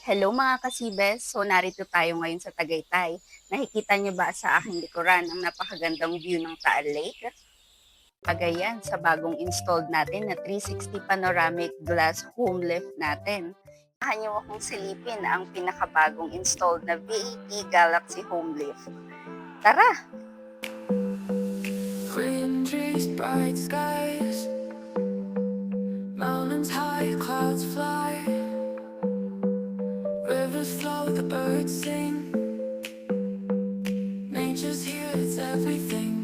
Hello mga kasibes! So narito tayo ngayon sa Tagaytay. Nakikita niyo ba sa aking likuran ang napakagandang view ng Taal Lake? Kagayan sa bagong installed natin na 360 Panoramic Glass home lift natin. Samahan niyo akong silipin ang pinakabagong installed na V80 Galaxy home lift. Tara! Green trees, bright skies, mountains high, clouds fly, rivers flow, the birds sing. Nature's here, it's everything.